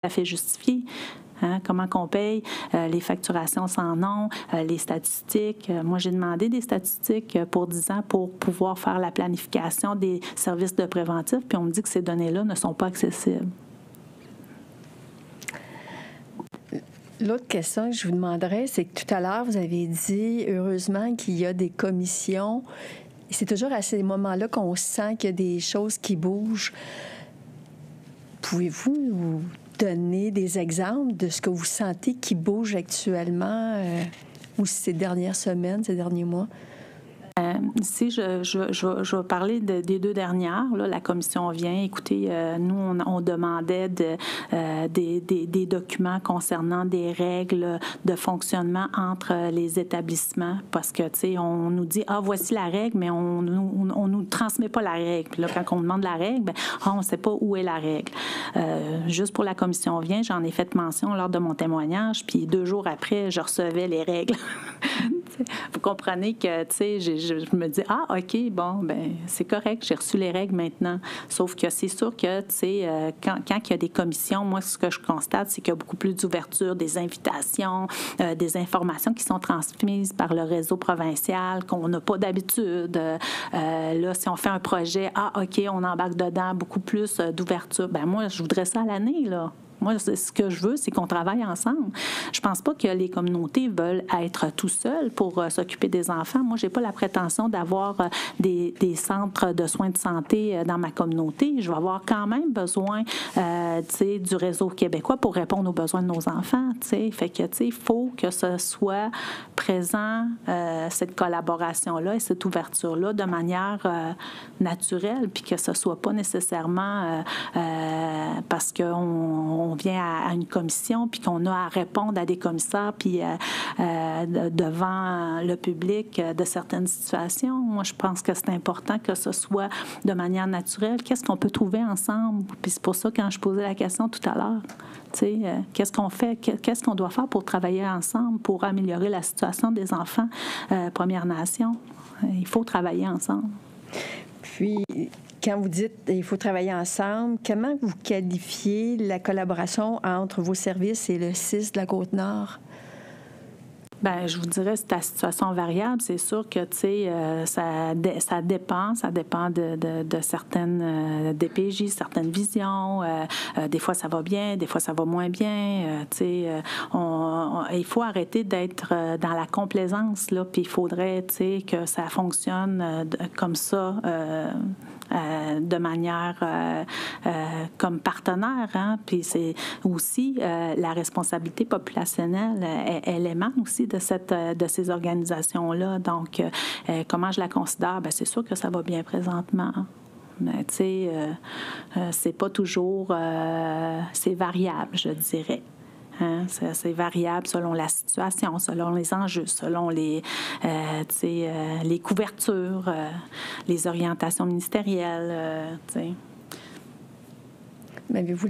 à fait justifié. Hein, comment qu'on paye, les facturations sans nom, les statistiques. Moi, j'ai demandé des statistiques pour 10 ans pour pouvoir faire la planification des services de préventif, puis on me dit que ces données-là ne sont pas accessibles. L'autre question que je vous demanderais, c'est que tout à l'heure, vous avez dit, heureusement, qu'il y a des commissions. C'est toujours à ces moments-là qu'on sent qu'il y a des choses qui bougent. Pouvez-vous nous donner des exemples de ce que vous sentez qui bouge actuellement ou ces dernières semaines, ces derniers mois? Ici, je vais parler des 2 dernières. Là, la commission vient. Écoutez, nous, on demandait des documents concernant des règles de fonctionnement entre les établissements parce que, tu sais, on nous dit, voici la règle, mais on nous transmet pas la règle. Puis là, quand on demande la règle, on ne sait pas où est la règle. Juste pour la commission vient, j'en ai fait mention lors de mon témoignage, puis 2 jours après, je recevais les règles. Vous comprenez que, tu sais, je me dis, OK, bon, ben c'est correct, j'ai reçu les règles maintenant. Sauf que c'est sûr que, tu sais, quand il y a des commissions, moi, ce que je constate, c'est qu'il y a beaucoup plus d'ouverture, des invitations, des informations qui sont transmises par le réseau provincial qu'on n'a pas d'habitude. Là, si on fait un projet, OK, on embarque dedans, beaucoup plus d'ouverture. Ben moi, je voudrais ça à l'année, là. Moi, ce que je veux, c'est qu'on travaille ensemble. Je pense pas que les communautés veulent être tout seuls pour s'occuper des enfants. Moi, j'ai pas la prétention d'avoir des centres de soins de santé dans ma communauté. Je vais avoir quand même besoin, du réseau québécois pour répondre aux besoins de nos enfants. Fait que, il faut que ce soit présent, cette collaboration-là et cette ouverture-là de manière naturelle, puis que ce soit pas nécessairement parce qu'on vient à une commission puis qu'on a à répondre à des commissaires puis devant le public de certaines situations. Moi, je pense que c'est important que ce soit de manière naturelle. Qu'est-ce qu'on peut trouver ensemble? Puis c'est pour ça, quand je posais la question tout à l'heure, qu'est-ce qu'on fait? Qu'est-ce qu'on doit faire pour travailler ensemble, pour améliorer la situation des enfants Premières Nations? Il faut travailler ensemble. Puis, quand vous dites qu'il faut travailler ensemble, comment vous qualifiez la collaboration entre vos services et le CIS de la Côte-Nord? Bien, je vous dirais que c'est la situation variable. C'est sûr que, ça dépend de certaines DPJ, certaines visions. Des fois, ça va bien, des fois, ça va moins bien. Il faut arrêter d'être dans la complaisance, là, puis il faudrait, que ça fonctionne comme ça. De manière comme partenaire. Hein? Puis c'est aussi la responsabilité populationnelle, elle émane aussi de ces organisations-là. Donc, comment je la considère? Bien, c'est sûr que ça va bien présentement. Mais tu sais, c'est pas toujours... c'est variable, je dirais. Hein, c'est variable selon la situation, selon les enjeux, selon les couvertures, les orientations ministérielles. Mais avez-vous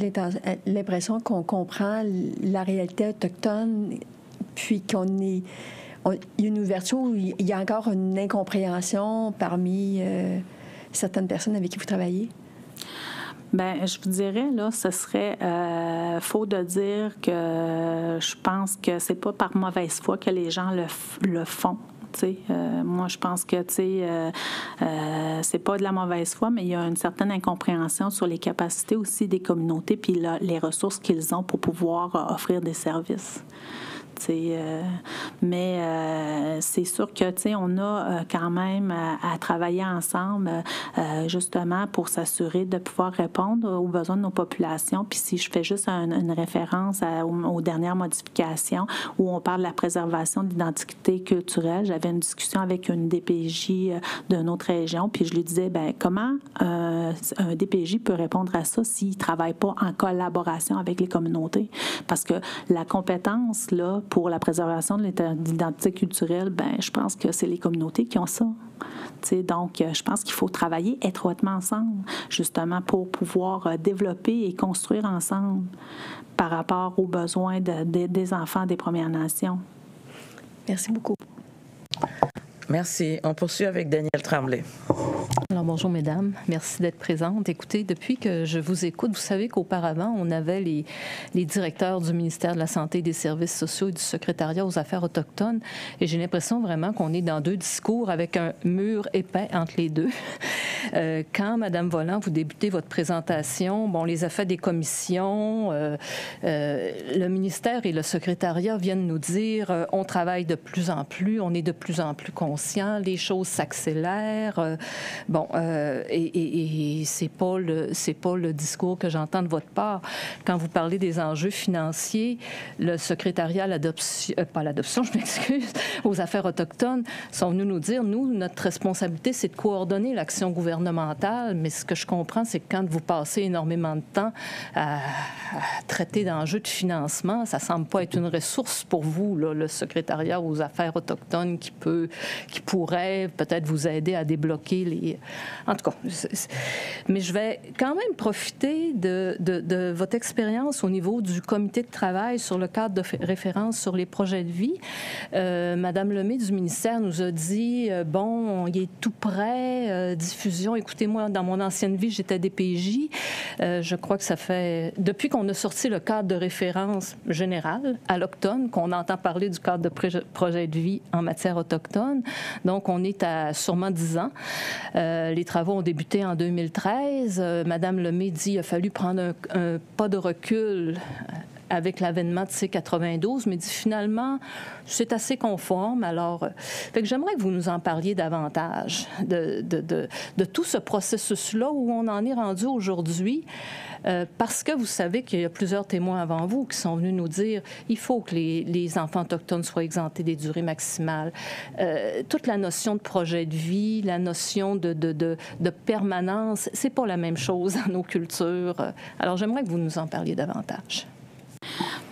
l'impression qu'on comprend la réalité autochtone, puis il y a une ouverture où il y a encore une incompréhension parmi certaines personnes avec qui vous travaillez? Bien, je vous dirais, là, ce serait faux de dire que je pense que c'est pas par mauvaise foi que les gens le font. Moi, je pense que c'est pas de la mauvaise foi, mais il y a une certaine incompréhension sur les capacités aussi des communautés puis les ressources qu'ils ont pour pouvoir offrir des services. Mais c'est sûr que on a quand même à travailler ensemble justement pour s'assurer de pouvoir répondre aux besoins de nos populations. Puis si je fais juste une référence aux dernières modifications où on parle de la préservation de l'identité culturelle, j'avais une discussion avec une DPJ d'une autre région, puis je lui disais, bien, comment un DPJ peut répondre à ça s'il ne travaille pas en collaboration avec les communautés? Parce que la compétence, là, pour la préservation de l'identité culturelle, ben, je pense que c'est les communautés qui ont ça. Donc, je pense qu'il faut travailler étroitement ensemble, justement, pour pouvoir développer et construire ensemble par rapport aux besoins des enfants des Premières Nations. Merci beaucoup. Merci. On poursuit avec Daniel Tremblay. Alors, bonjour, mesdames. Merci d'être présentes. Écoutez, depuis que je vous écoute, vous savez qu'auparavant, on avait les directeurs du ministère de la Santé et des Services sociaux et du secrétariat aux affaires autochtones. Et j'ai l'impression vraiment qu'on est dans deux discours avec un mur épais entre les deux. Quand, Madame Volant, vous débutez votre présentation, bon, les effets des commissions, le ministère et le secrétariat viennent nous dire on travaille de plus en plus, on est de plus en plus conscient, les choses s'accélèrent. Bon, et c'est pas le discours que j'entends de votre part. Quand vous parlez des enjeux financiers, le secrétariat à l'adoption, pas à l'adoption, je m'excuse, aux affaires autochtones, sont venus nous dire, nous, notre responsabilité, c'est de coordonner l'action gouvernementale, mais ce que je comprends, c'est que quand vous passez énormément de temps à traiter d'enjeux de financement, ça semble pas être une ressource pour vous, là, le secrétariat aux affaires autochtones qui pourrait peut-être vous aider à débloquer les... En tout cas, mais je vais quand même profiter de votre expérience au niveau du comité de travail sur le cadre de référence sur les projets de vie. Madame Lemay du ministère nous a dit, bon, il est tout prêt, diffusion. Écoutez-moi, dans mon ancienne vie, j'étais DPJ. Je crois que ça fait... Depuis qu'on a sorti le cadre de référence général à l'automne, qu'on entend parler du cadre de projet de vie en matière autochtone, donc on est à sûrement 10 ans. Les travaux ont débuté en 2013. Madame Lemay dit qu'il a fallu prendre un pas de recul avec l'avènement de C92, mais dit finalement, c'est assez conforme. Alors, fait que j'aimerais que vous nous en parliez davantage de tout ce processus-là où on en est rendu aujourd'hui, parce que vous savez qu'il y a plusieurs témoins avant vous qui sont venus nous dire il faut que les enfants autochtones soient exemptés des durées maximales. Toute la notion de projet de vie, la notion de permanence, c'est pas la même chose dans nos cultures. Alors, j'aimerais que vous nous en parliez davantage.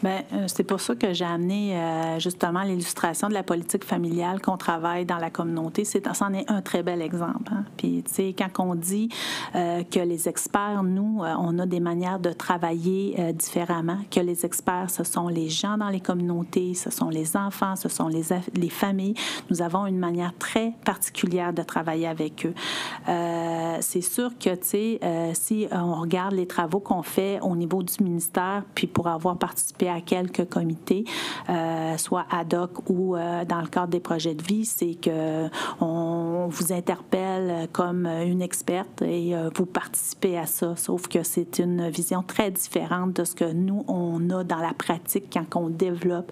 Bien, c'est pour ça que j'ai amené justement l'illustration de la politique familiale qu'on travaille dans la communauté. C'en est un très bel exemple. Hein? Puis, tu sais, quand on dit que les experts, nous, on a des manières de travailler différemment, que les experts, ce sont les gens dans les communautés, ce sont les enfants, ce sont les familles. Nous avons une manière très particulière de travailler avec eux. C'est sûr que, tu sais, si on regarde les travaux qu'on fait au niveau du ministère, puis pour avoir participé à quelques comités, soit ad hoc ou dans le cadre des projets de vie, c'est qu'on vous interpelle comme une experte et vous participez à ça, sauf que c'est une vision très différente de ce que nous, on a dans la pratique quand on développe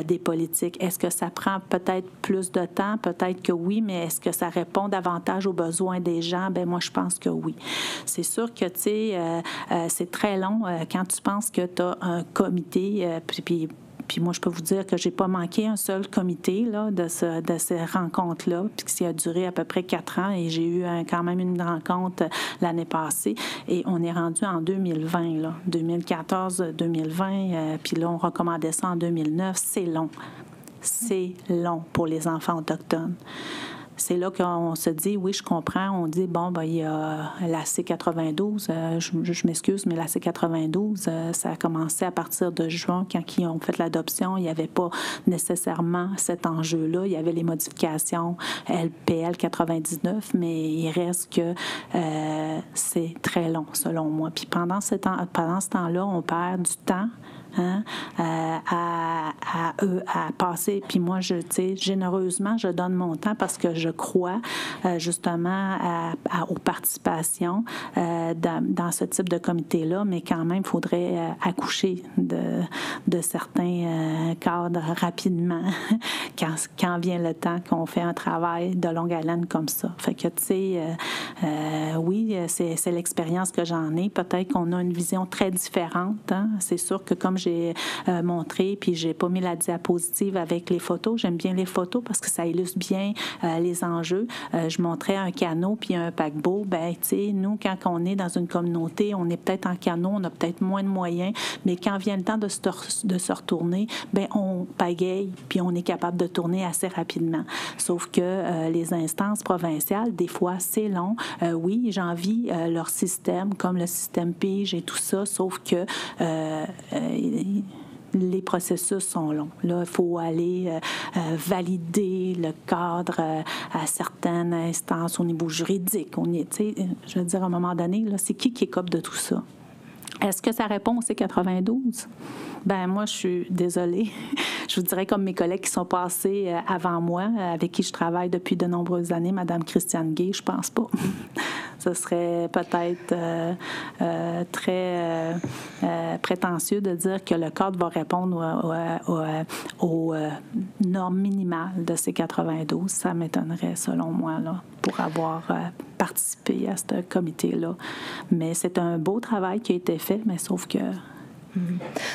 des politiques. Est-ce que ça prend peut-être plus de temps? Peut-être que oui, mais est-ce que ça répond davantage aux besoins des gens? Bien, moi, je pense que oui. C'est sûr que, tu sais, c'est très long quand tu penses que tu as un comité, puis moi, je peux vous dire que j'ai pas manqué un seul comité là, de ces rencontres-là, puis que ça a duré à peu près 4 ans, et j'ai eu quand même une rencontre l'année passée, et on est rendu en 2020, là, 2014-2020, puis là, on recommandait ça en 2009. C'est long. C'est long pour les enfants autochtones. C'est là qu'on se dit, oui, je comprends. On dit, bon, ben, il y a la C92, je m'excuse, mais la C92, ça a commencé à partir de juin, quand ils ont fait l'adoption. Il n'y avait pas nécessairement cet enjeu-là. Il y avait les modifications LPL 99, mais il reste que c'est très long, selon moi. Puis pendant ce temps-là, on perd du temps. Hein, à passer. Puis moi, tu sais, généreusement, je donne mon temps parce que je crois justement aux participations dans ce type de comité-là, mais quand même, il faudrait accoucher de certains cadres rapidement quand vient le temps qu'on fait un travail de longue haleine comme ça. Fait que, tu sais, oui, c'est l'expérience que j'en ai. Peut-être qu'on a une vision très différente. Hein? C'est sûr que comme j'ai montré, puis j'ai pas mis la diapositive avec les photos. J'aime bien les photos parce que ça illustre bien les enjeux. Je montrais un canot puis un paquebot. Ben, tu sais, nous, quand on est dans une communauté, on est peut-être en canot, on a peut-être moins de moyens, mais quand vient le temps de se retourner, ben on pagaille puis on est capable de tourner assez rapidement. Sauf que les instances provinciales, des fois, c'est long. Oui, j'envie leur système, comme le système PIGE et tout ça, sauf que les processus sont longs. Là, il faut aller valider le cadre à certaines instances au niveau juridique. Je veux dire, à un moment donné, là, c'est qui écope de tout ça? Est-ce que ça répond au C92? Ben moi, je suis désolée. Je vous dirais comme mes collègues qui sont passés avant moi, avec qui je travaille depuis de nombreuses années, Mme Christiane Gay, je pense pas. Ce serait peut-être très prétentieux de dire que le cadre va répondre aux normes minimales de C92. Ça m'étonnerait, selon moi, là, pour avoir participé à ce comité-là. Mais c'est un beau travail qui a été fait, mais sauf que...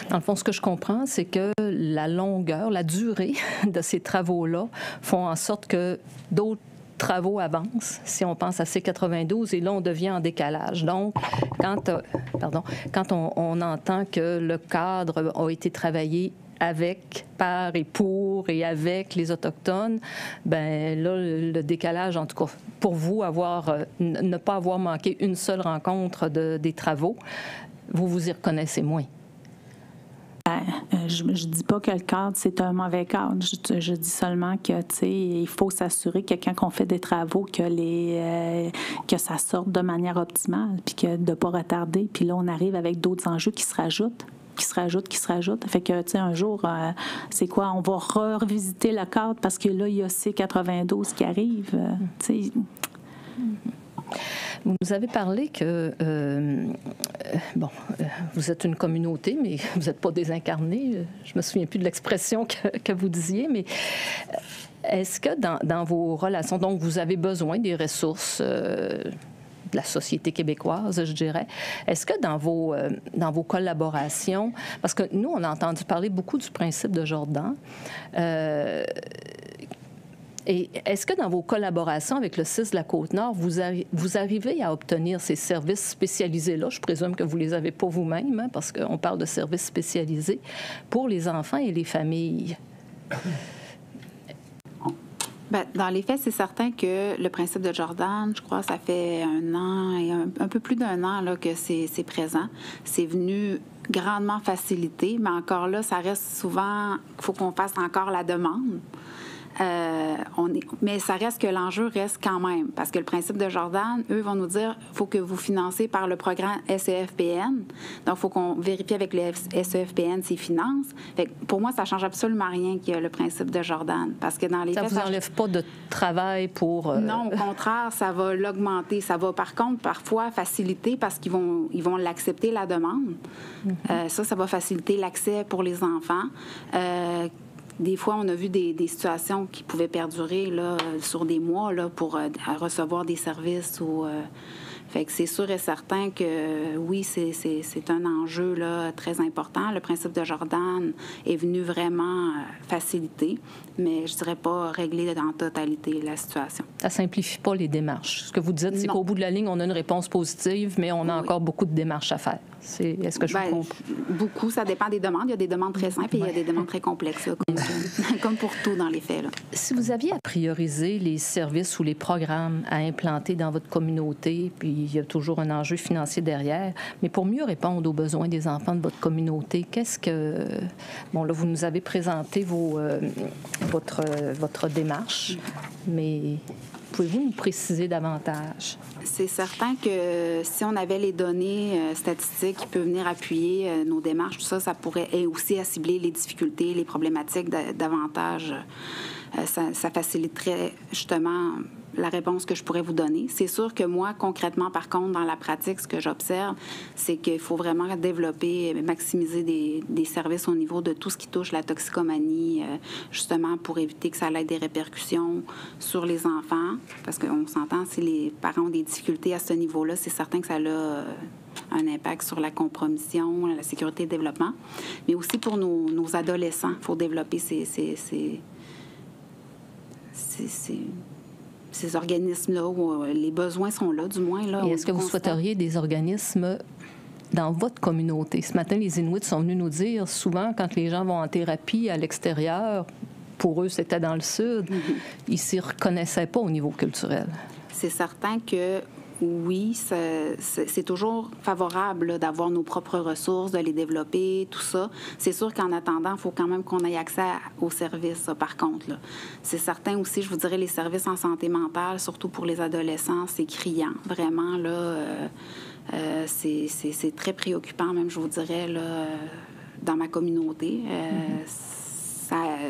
Dans le fond, ce que je comprends, c'est que la longueur, la durée de ces travaux-là font en sorte que d'autres travaux avancent, si on pense à C92, et là, on devient en décalage. Donc, quand on entend que le cadre a été travaillé avec, par et pour et avec les Autochtones, ben là, le décalage, en tout cas, pour vous, ne pas avoir manqué une seule rencontre des travaux, vous y reconnaissez moins. Je ne dis pas que le cadre, c'est un mauvais cadre. Je dis seulement que, il faut s'assurer que quand on fait des travaux, que ça sorte de manière optimale, puis de ne pas retarder. Puis là, on arrive avec d'autres enjeux qui se rajoutent. Fait que, un jour, c'est quoi? On va revisiter le cadre parce que là, il y a C92 qui arrive. Vous nous avez parlé que, vous êtes une communauté, mais vous n'êtes pas désincarné. Je me souviens plus de l'expression que vous disiez, mais est-ce que dans vos relations, donc vous avez besoin des ressources de la société québécoise, je dirais. Est-ce que dans vos collaborations, parce que nous, on a entendu parler beaucoup du principe de Jordan, et est-ce que dans vos collaborations avec le CIS de la Côte-Nord, vous arrivez à obtenir ces services spécialisés-là? Je présume que vous ne les avez pas vous-même, hein, parce qu'on parle de services spécialisés pour les enfants et les familles. Bien, dans les faits, c'est certain que le principe de Jordan, je crois, ça fait 1 an et un peu plus d'1 an là, que c'est présent. C'est venu grandement faciliter, mais encore là, ça reste souvent qu'il faut qu'on fasse encore la demande. Mais ça reste que l'enjeu reste quand même, parce que le principe de Jordan, eux vont nous dire il faut que vous financez par le programme SEFPN. Donc, il faut qu'on vérifie avec le SEFPN ses finances. Fait que pour moi, ça ne change absolument rien qu'il y a le principe de Jordan, parce que dans les faits, ça vous enlève pas de travail pour... Non, au contraire, ça va l'augmenter. Ça va, par contre, parfois faciliter, parce qu'ils vont l'accepter, la demande. Ça va faciliter l'accès pour les enfants. Des fois, on a vu des situations qui pouvaient perdurer là, sur des mois là, pour recevoir des services. Fait que c'est sûr et certain que oui, c'est un enjeu là, très important. Le principe de Jordan est venu vraiment faciliter, mais je dirais pas régler dans la totalité la situation. Ça simplifie pas les démarches. Ce que vous dites, c'est qu'au bout de la ligne, on a une réponse positive, mais on a encore beaucoup de démarches à faire. Est-ce que je vous comprends? Beaucoup, ça dépend des demandes. Il y a des demandes très simples et il y a des demandes très complexes, là, comme pour tout dans les faits. Là. Si vous aviez à prioriser les services ou les programmes à implanter dans votre communauté, puis il y a toujours un enjeu financier derrière, mais pour mieux répondre aux besoins des enfants de votre communauté, qu'est-ce que... Bon, là, vous nous avez présenté votre démarche, mais... Pouvez-vous nous préciser davantage? C'est certain que si on avait les données statistiques qui peuvent venir appuyer nos démarches, tout ça, ça pourrait aussi à cibler les difficultés, les problématiques davantage. Ça faciliterait justement la réponse que je pourrais vous donner. C'est sûr que moi, concrètement, par contre, dans la pratique, ce que j'observe, c'est qu'il faut vraiment développer, maximiser des services au niveau de tout ce qui touche la toxicomanie, justement pour éviter que ça ait des répercussions sur les enfants. Parce qu'on s'entend, si les parents ont des difficultés à ce niveau-là, c'est certain que ça a un impact sur la compromission, la sécurité et le développement. Mais aussi pour nos adolescents, il faut développer ces organismes-là où les besoins sont là, du moins. Là, et est-ce que vous souhaiteriez des organismes dans votre communauté? Ce matin, les Inuits sont venus nous dire, souvent, quand les gens vont en thérapie à l'extérieur, pour eux, c'était dans le Sud, ils ne s'y reconnaissaient pas au niveau culturel. C'est certain que oui, c'est toujours favorable là, d'avoir nos propres ressources, de les développer, tout ça. C'est sûr qu'en attendant, il faut quand même qu'on ait accès aux services, ça, par contre. Là. C'est certain aussi, je vous dirais, les services en santé mentale, surtout pour les adolescents, c'est criant. Vraiment, là, c'est très préoccupant, même, je vous dirais, là, dans ma communauté.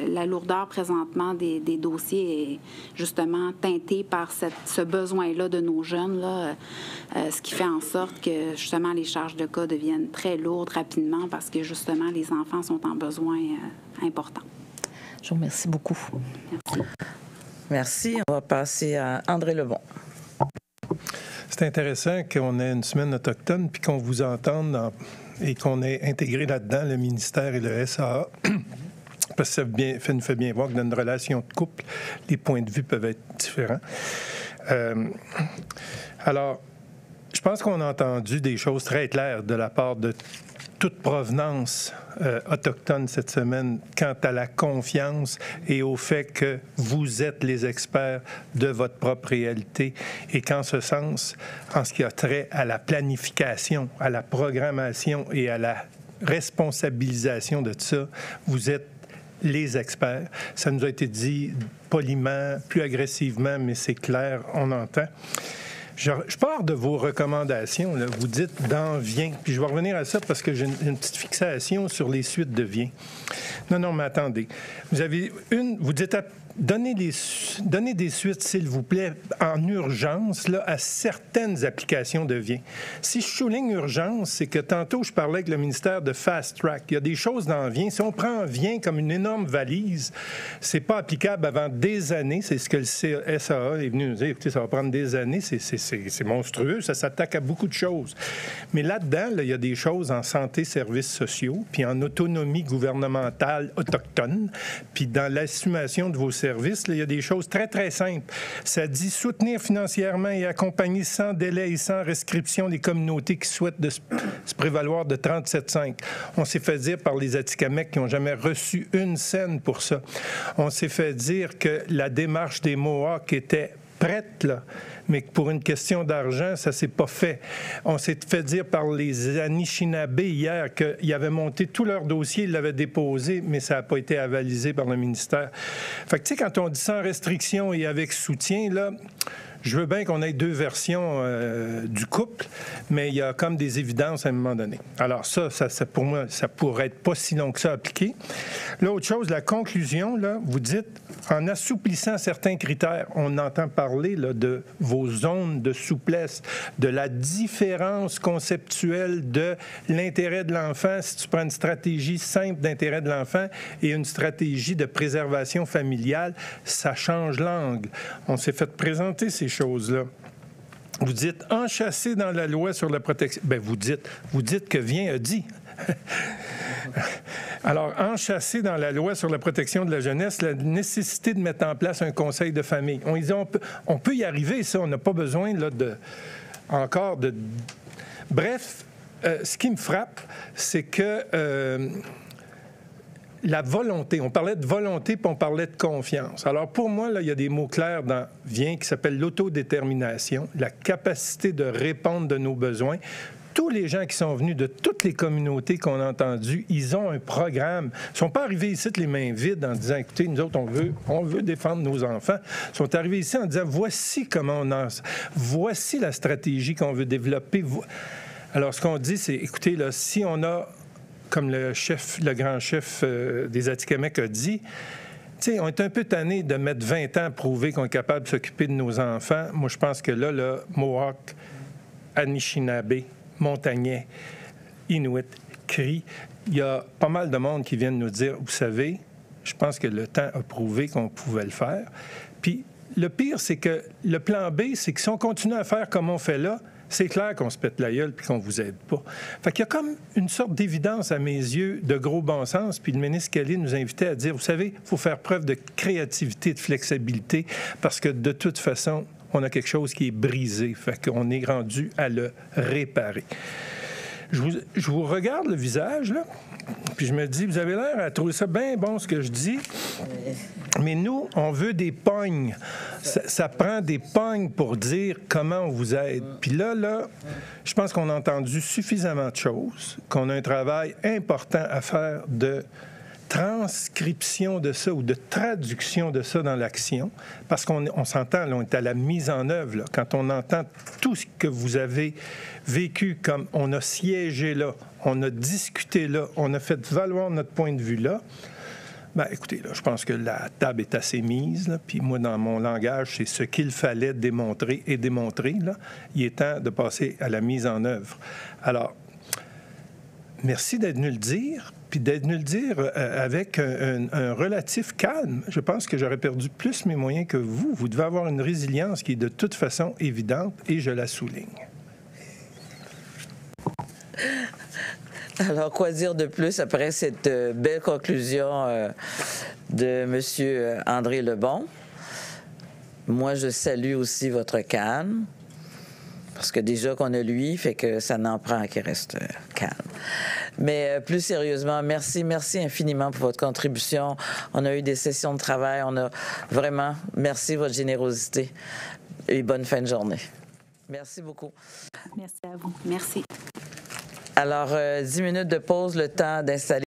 La lourdeur présentement des dossiers est justement teintée par ce besoin-là de nos jeunes, là, ce qui fait en sorte que justement les charges de cas deviennent très lourdes rapidement parce que justement les enfants sont en besoin important. Je vous remercie beaucoup. Merci. Merci. On va passer à André Lebon. C'est intéressant qu'on ait une semaine autochtone puis qu'on vous entende et qu'on ait intégré là-dedans le ministère et le SAA. Parce que ça nous fait bien voir que dans une relation de couple, les points de vue peuvent être différents. Alors, je pense qu'on a entendu des choses très claires de la part de toute provenance autochtone cette semaine quant à la confiance et au fait que vous êtes les experts de votre propre réalité et qu'en ce sens, en ce qui a trait à la planification, à la programmation et à la responsabilisation de tout ça, vous êtes les experts. Ça nous a été dit poliment, plus agressivement, mais c'est clair, on entend. Je pars de vos recommandations. Là. Vous dites dans vient. Puis je vais revenir à ça parce que j'ai une petite fixation sur les suites de vient. Non, mais attendez. Vous dites donnez des suites, s'il vous plaît, en urgence là, à certaines applications de vient. Si je souligne urgence, c'est que tantôt, je parlais avec le ministère de Fast Track. Il y a des choses dans vient. Si on prend vient comme une énorme valise, c'est pas applicable avant des années. C'est ce que le SAA est venu nous dire. Écoutez, ça va prendre des années. C'est monstrueux. Ça s'attaque à beaucoup de choses. Mais là-dedans, là, il y a des choses en santé, services sociaux, puis en autonomie gouvernementale autochtone, puis dans l'assumation de vos services, là, il y a des choses très, très simples. Ça dit soutenir financièrement et accompagner sans délai et sans restriction les communautés qui souhaitent se prévaloir de 37,5. On s'est fait dire par les Atikamekw qui n'ont jamais reçu une scène pour ça. On s'est fait dire que la démarche des Mohawks était prête, là, mais que pour une question d'argent, ça ne s'est pas fait. On s'est fait dire par les Anishinaabe hier qu'ils avaient monté tout leur dossier, ils l'avaient déposé, mais ça n'a pas été avalisé par le ministère. Fait que, tu sais, quand on dit sans restriction et avec soutien, là, je veux bien qu'on ait deux versions du couple, mais il y a comme des évidences à un moment donné. Alors ça, pour moi, ça pourrait être pas si long que ça appliqué. L'autre chose, la conclusion, là, vous dites, en assouplissant certains critères, on entend parler là, de vos zones de souplesse, de la différence conceptuelle de l'intérêt de l'enfant, si tu prends une stratégie simple d'intérêt de l'enfant et une stratégie de préservation familiale, ça change l'angle. On s'est fait présenter ces choses-là. Vous dites enchâsser dans la loi sur la protection. Bien, vous dites que vient a dit. Alors, enchâsser dans la loi sur la protection de la jeunesse la nécessité de mettre en place un conseil de famille. On peut y arriver, ça. On n'a pas besoin là, encore de... Bref, ce qui me frappe, c'est que la volonté, on parlait de volonté puis on parlait de confiance. Alors pour moi, là, il y a des mots clairs dans vient qui s'appellent l'autodétermination, la capacité de répondre de nos besoins. Tous les gens qui sont venus de toutes les communautés qu'on a entendues, ils ont un programme. Ils ne sont pas arrivés ici les mains vides en disant, écoutez, nous autres, on veut défendre nos enfants. Ils sont arrivés ici en disant, voici comment voici la stratégie qu'on veut développer. Alors ce qu'on dit, c'est, écoutez, là, si on a comme le grand chef des Atikamekw a dit, tu sais, on est un peu tanné de mettre 20 ans à prouver qu'on est capable de s'occuper de nos enfants. Moi, je pense que là, Mohawk, Anishinaabe, Montagnais, Inuit, Cri, il y a pas mal de monde qui viennent nous dire, vous savez, je pense que le temps a prouvé qu'on pouvait le faire. Puis le pire, c'est que le plan B, c'est que si on continue à faire comme on fait là, c'est clair qu'on se pète la gueule puis qu'on vous aide pas. Fait qu'il y a comme une sorte d'évidence à mes yeux de gros bon sens. Puis le ministre Kelly nous invitait à dire, vous savez, il faut faire preuve de créativité, de flexibilité, parce que de toute façon, on a quelque chose qui est brisé. Fait qu'on est rendu à le réparer. je vous regarde le visage, là, puis je me dis, vous avez l'air à trouver ça bien bon ce que je dis, mais nous, on veut des pognes. Ça prend des pognes pour dire comment on vous aide. Puis là, je pense qu'on a entendu suffisamment de choses, qu'on a un travail important à faire de transcription de ça ou de traduction de ça dans l'action, parce qu'on s'entend, là, on est à la mise en œuvre. Là. Quand on entend tout ce que vous avez vécu, comme on a siégé là, on a discuté là, on a fait valoir notre point de vue là, bien, écoutez, là, je pense que la table est assez mise, là, puis moi, dans mon langage, c'est ce qu'il fallait démontrer et démontrer. Là. Il est temps de passer à la mise en œuvre. Alors, merci d'être venu le dire, puis d'être venu le dire avec un relatif calme. Je pense que j'aurais perdu plus mes moyens que vous. Vous devez avoir une résilience qui est de toute façon évidente, et je la souligne. Alors, quoi dire de plus après cette belle conclusion de M. André Lebon? Moi, je salue aussi votre calme, parce que déjà qu'on a lui, fait que ça n'en prend qu'il reste calme. Mais plus sérieusement, merci infiniment pour votre contribution. On a eu des sessions de travail, on a vraiment, merci de votre générosité et bonne fin de journée. Merci beaucoup. Merci à vous. Merci. Alors, 10 minutes de pause, le temps d'installer